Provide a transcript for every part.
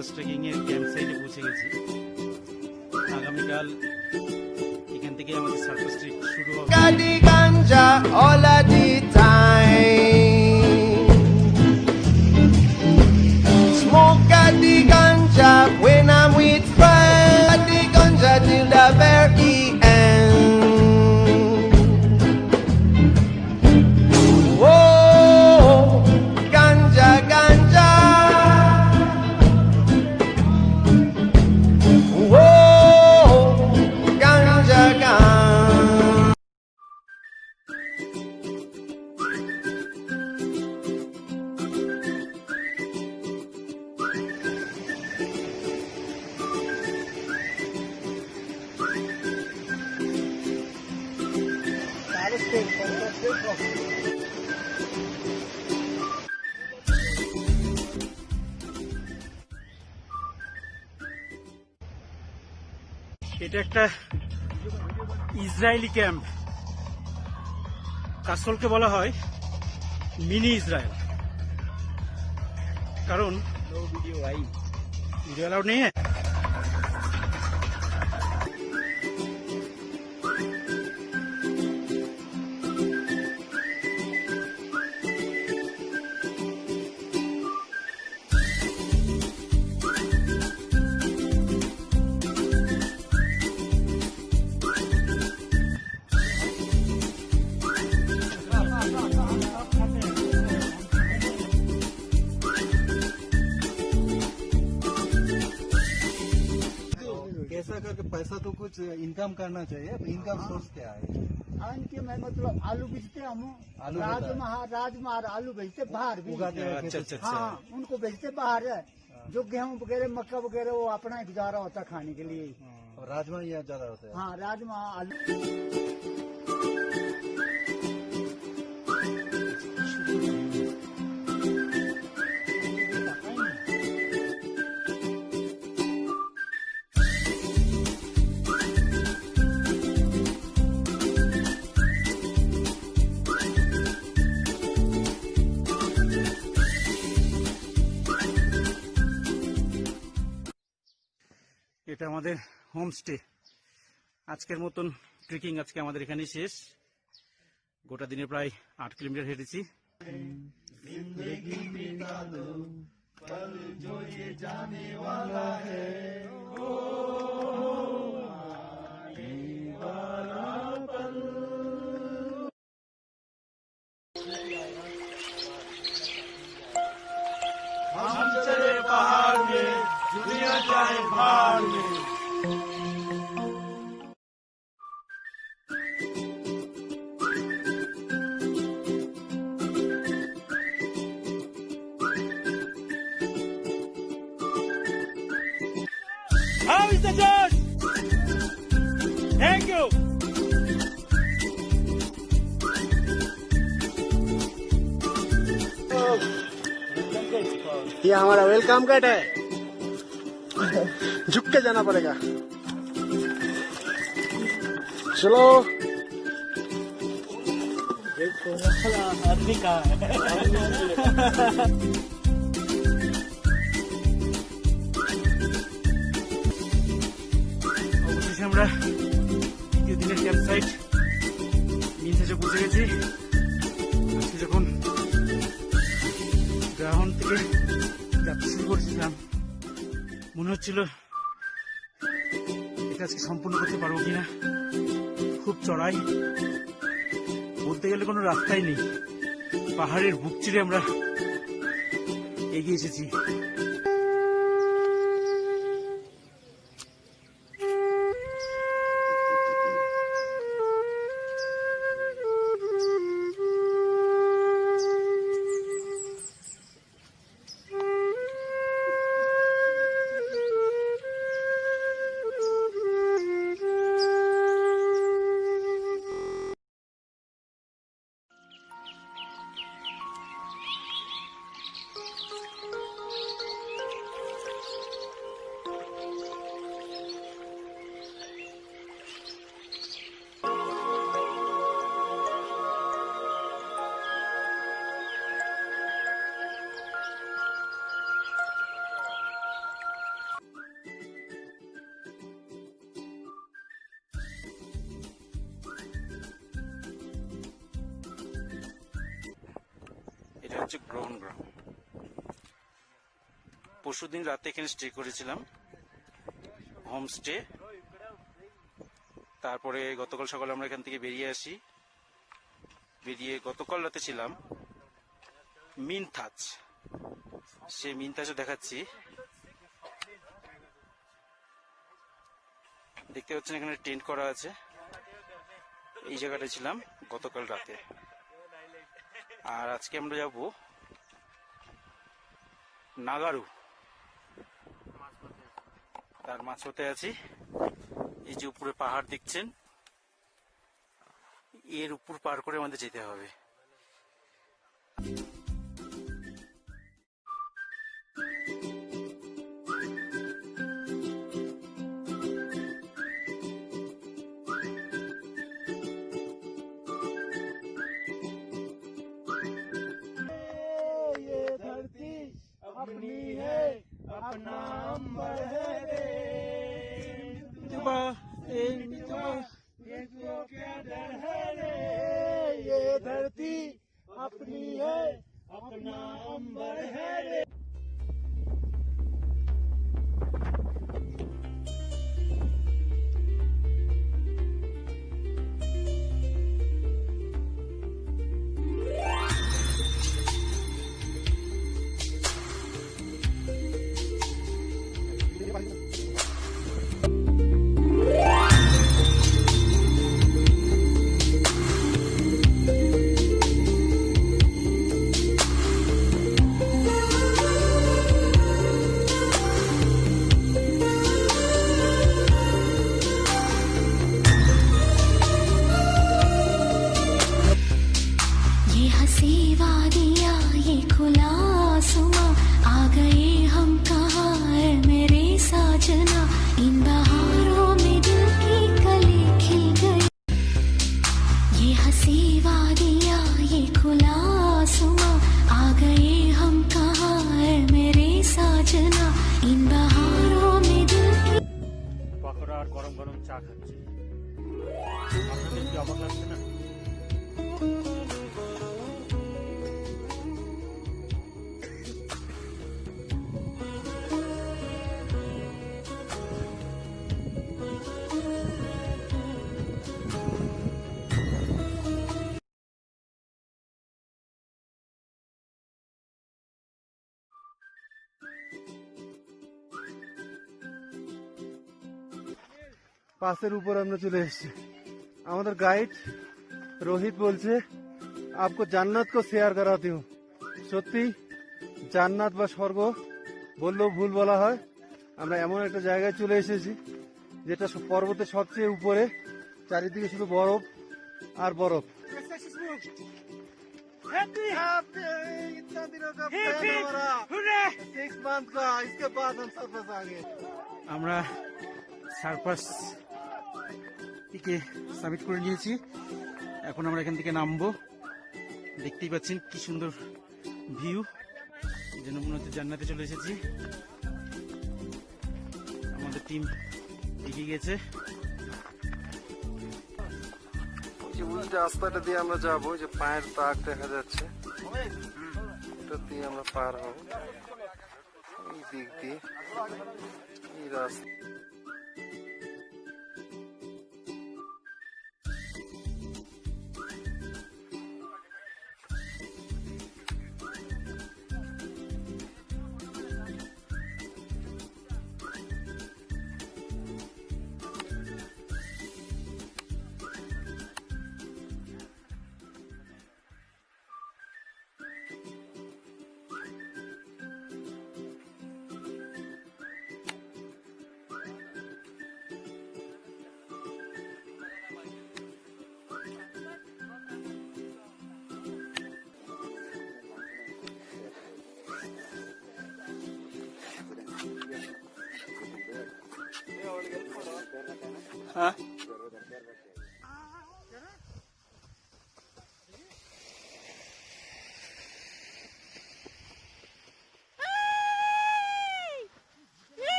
Pass trekking এর camp সাইটে পৌঁছে গেছি। আগামীকাল এখান থেকে আমাদের সার পাস ট্রেক শুরু হবে। Smoke at the ganja when I'm with friends. At the ganja till the very end. Whoa, ganja, ganja. Whoa, ganja, ganja. এটা একটা ইসরায়েলি ক্যাম্প। কাসলকে বলা হয় মিনি ইসরায়েল, কারণ ভিডিও অ্যালাউড নেই। ऐसा करके पैसा तो कुछ इनकम करना चाहिए। इनकम सोर्स क्या है? इनके मैं मतलब आलू बेचते हम, राजमा आलू बेचते बाहर भी। अच्छा। हाँ, उनको बेचते बाहर है। जो गेहूं वगैरह मक्का वगैरह वो अपना ही गुजारा होता खाने के लिए। और राजमा यहाँ ज्यादा होता है। हाँ, राजमा आलू। এটা আমাদের হোমস্টে। আজকের মতন ট্রেকিং আজকে আমাদের এখানেই শেষ। গোটা দিনে প্রায় 8 kilometre হেঁটেছি। How is the Josh? Thank you. ये हमारा वेलकम गेट है। झुक के जाना पड़ेगा। चलो। आदमी कहाँ है? অবশেষে আমরা দ্বিতীয় দিনের ক্যাম্প সাইট মিং শেষে পৌঁছে গেছি। আজকে যখন গ্রাহন থেকে যাত্রা শুরু করেছিলাম মনে হচ্ছিল এটা আজকে সম্পূর্ণ করতে পারবো কিনা। খুব চড়াই, বলতে গেলে কোনো রাস্তাই নেই। পাহাড়ের বুক চিরে আমরা এগিয়ে এসেছি। হচ্ছে গ্রহণ গ্রাম। পরশুদিন রাতে এখানে স্টে করেছিলাম, হোমস্টে। তারপরে গতকাল সকালে আমরা এখান থেকে বেরিয়ে আসি। বেরিয়ে গতকাল রাতে ছিলাম মিন থাচ। সেই মিন থাচও দেখাচ্ছি। দেখতে পাচ্ছেন এখানে টেন্ট করা আছে। এই জায়গাটায় ছিলাম গতকাল রাতে। আর আজকে আমরা যাব নাগারু। তার মাঝপথে আছি। এই যে উপরে পাহাড় দেখছেন, এর উপর পার করে আমাদের যেতে হবে। পকোড়া আর গরম গরম চা খাচ্ছি। আপনাদের কি অবাক লাগছে না? পাসের উপর আমরা চলে এসেছি। আমাদের গাইড রোহিত বলছে आपको জান্নাত को শেয়ার করাতে হুঁ। সত্যি জান্নাত বা স্বর্গ বললেও ভুল বলা হয়। আমরা এমন একটা জায়গায় চলে এসেছি যেটা পর্বতের সবচেয়ে উপরে, চারিদিকে শুধু বরফ আর বরফ। আমরা সার পাস টিকে সাবমিট করে নিয়েছি। এখন আমরা এখান থেকে নামবো। দেখতেই পাচ্ছেন কি সুন্দর ভিউ, যেন মনে হচ্ছে জান্নাতে চলে এসেছি। আমাদের টিম এগিয়ে গেছে। ওই রাস্তাটা দিয়ে আমরা যাবো, যে পায়ের দাগ দেখা যাচ্ছে, ওটা দিয়ে আমরা পার হব। এই দিক দিয়ে এই রাস্তা। হ্যাঁ,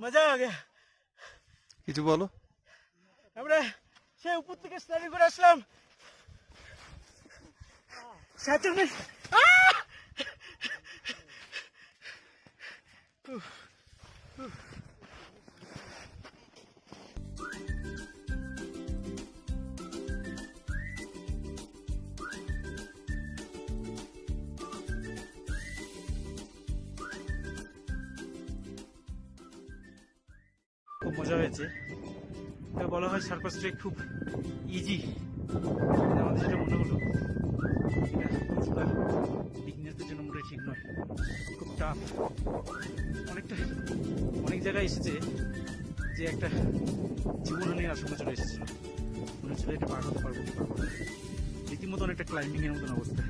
মজা आ गया। কিছু বলো। আমরা সে উপর থেকে স্লাইডিং করে আসলাম। 47 মিনিট। খুব মজা হয়েছে। এটা বলা হয় সার পাস ট্রেক খুব ইজি, আমাদের যেটা মনে হলো বিগিনারদের জন্য মোটেই ঠিক নয়, খুব টাফ। অনেক জায়গায় এসেছে যে একটা জীবনহানির আশঙ্কা চলে এসেছিল, মনে হচ্ছিল এটা পার হতে পারবো কি পারবো না। রীতিমতো অনেকটা ক্লাইম্বিং এর মতন অবস্থা।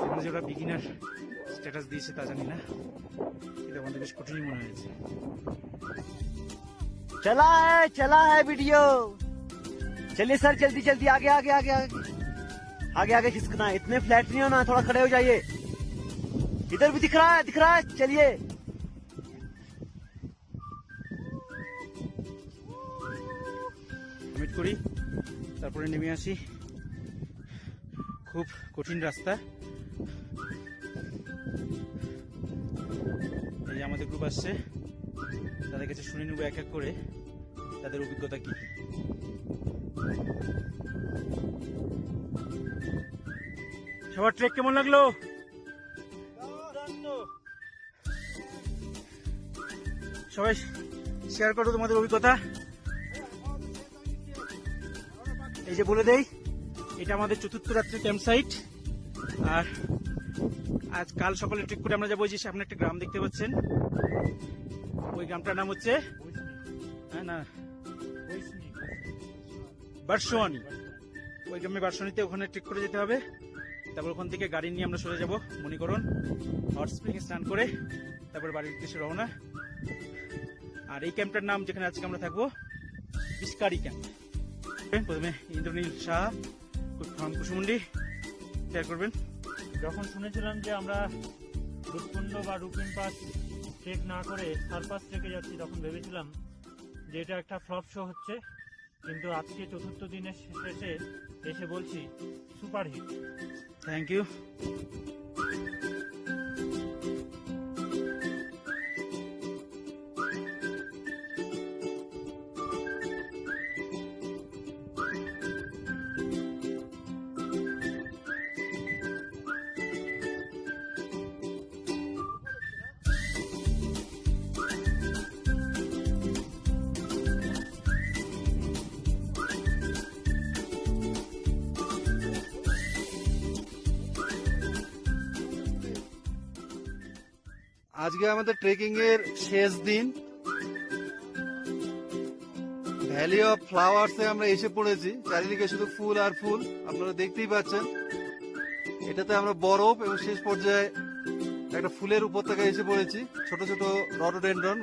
সেখানে যে ওরা বিগিনার স্ট্যাটাস দিয়েছে তা জানি না, এটা আমাদের বেশ কঠিনই মনে হয়েছে। चला है वीडियो। चलिए सर, जल्दी जल्दी आगे आगे आगे आगे आगे आगे खिसकना है, इतने फ्लैट नहीं होना, थोड़ा खड़े हो जाइए। इधर भी दिख रहा है, चलिए। মিট করি, তারপরে নেমে আসি। খুব কঠিন রাস্তা। এই যে আমাদের গ্রুপ আসছে, তাদের কাছে শুনে নেবো এক এক করে তাদের অভিজ্ঞতা কি। সবার ট্রেক কেমন লাগলো? সবাই শেয়ার করো তোমাদের অভিজ্ঞতা। এই যে বলে দেই, এটা আমাদের চতুর্থ রাত্রির ক্যাম্প সাইট। আর আজ কাল সকালে ট্রেক করে আমরা যাবো। যে সামনে একটা গ্রাম দেখতে পাচ্ছেন, ওই গ্রামটার নাম হচ্ছে বারসোয়ানি। ওই গ্রামে বারসোয়ানিতে, ওখানে ট্রেক করে যেতে হবে। তারপর ওখান থেকে গাড়ি নিয়ে আমরা চলে যাব মণিকরণ, হট স্প্রিং এ স্নান করে তারপর বাড়ির উদ্দেশ্যে রওনা। আর এই ক্যাম্পটার নাম যেখানে আজকে আমরা থাকবো, বিস্কারি ক্যাম্প। প্রথমে ইন্দ্রনীল শাহ ফ্রম কুসুমুন্ডি শেয়ার করবেন। যখন শুনেছিলাম যে আমরা রূপকুণ্ড বা রূপিন পাস ট্রেক না করে সার পাস ট্রেকে যাচ্ছি, তখন ভেবেছিলাম যে এটা একটা ফ্লপ শো হচ্ছে, কিন্তু আজকে চতুর্থ দিনের শেষে এসে বলছি সুপার হিট। Thank you. আজকে আমাদের ট্রেকিং এর শেষ দিন। ভ্যালি অফ ফ্লাওয়ার্স এ আমরা এসে পড়েছি। চারিদিকে শুধু ফুল আর ফুল, আপনারা দেখতেই পাচ্ছেন। এটাতে আমরা বরফ এবং শেষ পর্যায়ে একটা ফুলের উপত্যকায় এসে পড়েছি। ছোট ছোট রডোডেন্ড্রন